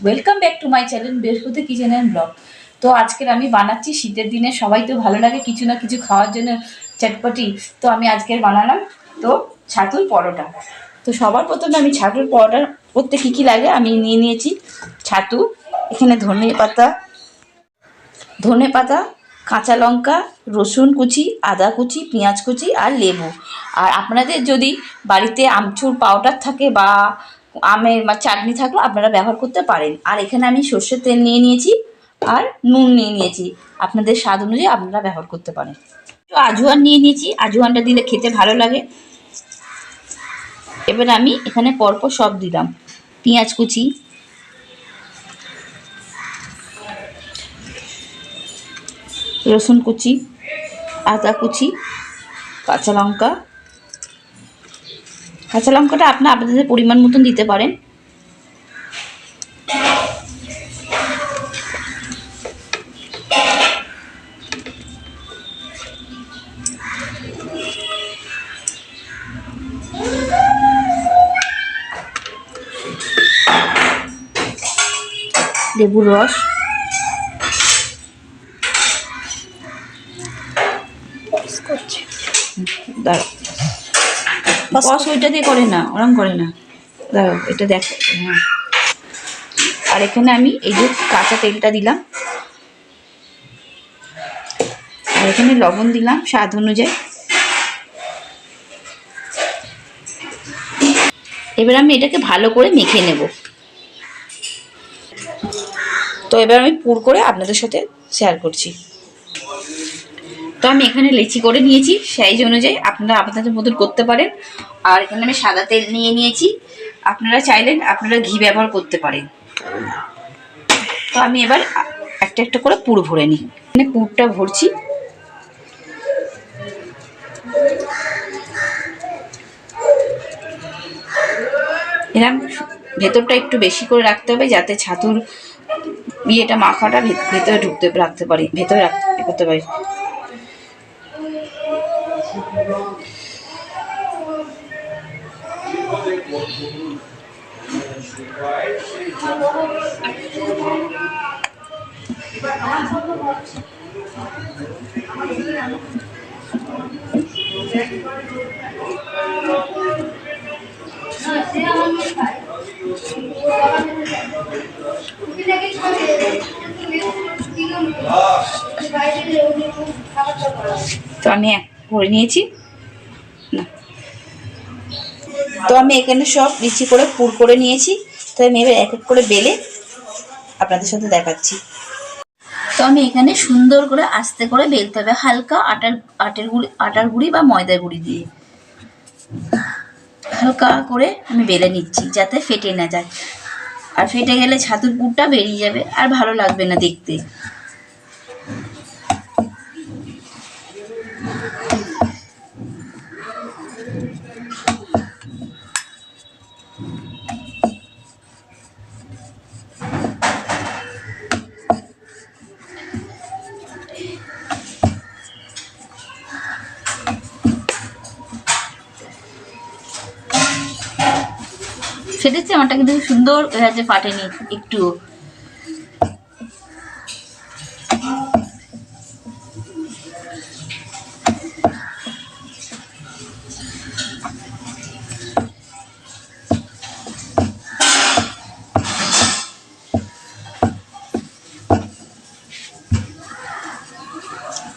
Welcome back to my channel বৃহস্পতি kitchen and blog. তো আজকের আমি বানাচ্ছি শীতের দিনে সবাই তো ভালো লাগে কিছু না কিছু খাওয়ার জন্য চটপটি। তো আমি আজকের বানালাম তো ছাতুর পরোটা। তো সবার প্রথমে আমি ছাতুর পরোটা করতে কী কী লাগে আমি নিয়ে নিয়েছি। ছাতু, এখানে ধনে পাতা, কাঁচা লঙ্কা, রসুন কুচি, আদা কুচি, পেঁয়াজ কুচি আর লেবু। আর আপনাদের যদি বাড়িতে আমচুর পাউডার থাকে বা আমের চাটনি থাকলেও আপনারা ব্যবহার করতে পারেন। আর এখানে আমি সর্ষের তেল নিয়ে নিয়েছি আর নুন নিয়ে নিয়েছি, আপনাদের স্বাদ অনুযায়ী আপনারা ব্যবহার করতে পারেন। তো আজওয়ান নিয়ে নিয়েছি, আজওয়ানটা দিলে খেতে ভালো লাগে। এবার আমি এখানে পরপর সব দিলাম, পেঁয়াজ কুচি, রসুন কুচি, আদা কুচি, কাঁচা লঙ্কাটা আপনাদের পরিমাণ মতন দিতে পারেন। লেবুর রস, বস ওইটা দিয়ে করে না, ওরম করে না, দাঁড়াও এটা দেখো। হ্যাঁ, আর এখানে আমি এই যে কাঁচা তেলটা দিলাম, আর এখানে লবণ দিলাম স্বাদ অনুযায়ী। এবার আমি এটাকে ভালো করে মেখে নেব। তো এবার আমি পুর করে আপনাদের সাথে শেয়ার করছি। তো আমি এখানে লেচি করে নিয়েছি, সাইজ অনুযায়ী আপনারা আপনাদের মতন করতে পারেন। আর এখানে আমি সাদা তেল নিয়ে নিয়েছি, আপনারা চাইলেন আপনারা ঘি ব্যবহার করতে পারেন। তো আমি এবার একটা একটা করে পুর ভরে নিই। এখানে পুরটা ভরছি। এরকম ভেতরটা একটু বেশি করে রাখতে হবে যাতে ছাতুর ইয়েটা মাখাটা ভেতরে রাখতে পারি, ভেতরে করতে পারি। তো আমি করে নিয়েছি না, তো আমি এখানে সব লিচি করে পুর করে নিয়েছি। তো আমি এবার এক এক করে বেলে আপনাদের সাথে দেখাচ্ছি। তো আমি এখানে সুন্দর করে আস্তে করে বেলতে হবে, হালকা আটার গুঁড়ি বা ময়দার গুঁড়ি দিয়ে হালকা করে আমি বেলে নিচ্ছি যাতে ফেটে না যায়। আর ফেটে গেলে ছাতুর পুরটা বেরিয়ে যাবে আর ভালো লাগবে না দেখতে। ফেটেছে আমারটা, কিন্তু সুন্দর হয়েছে, ফাটেনি একটুও।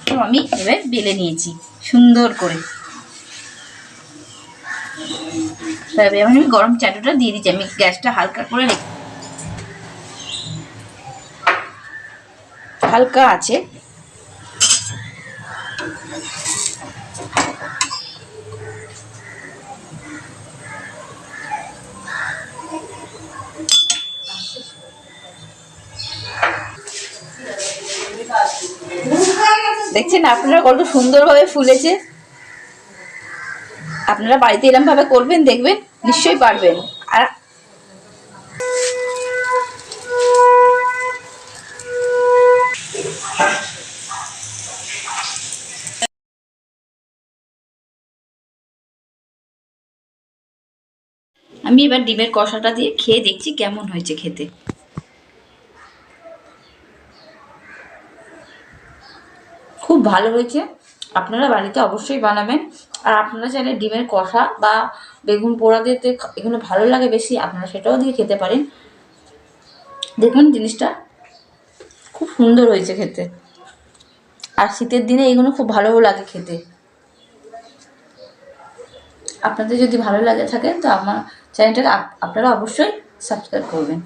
তো আমি এবার বেলে নিয়েছি সুন্দর করে। তবে আমি গরম চাটুটা দিয়ে দিচ্ছি, আমি গ্যাসটা হালকা করে হালকা আছে। দেখছেন আপনারা কত সুন্দরভাবে ফুলেছে। আপনারা বাড়িতে এরকম ভাবে করবেন, দেখবেন নিশ্চয়ই পারবেন। আর আমি এবার ডিমের কষাটা দিয়ে খেয়ে দেখছি কেমন হয়েছে খেতে। খুব ভালো হয়েছে। আপনারা বাড়িতে অবশ্যই বানাবেন। আর আপনারা চাইলে ডিমের কষা বা বেগুন পোড়া দিতে এগুলো ভালো লাগে বেশি, আপনারা সেটাও দিয়ে খেতে পারেন। দেখুন জিনিসটা খুব সুন্দর হয়েছে খেতে, আর শীতের দিনে এগুলো খুব ভালোও লাগে খেতে। আপনাদের যদি ভালো লাগে থাকে তো আমার চ্যানেলটাকে আপনারা অবশ্যই সাবস্ক্রাইব করবেন।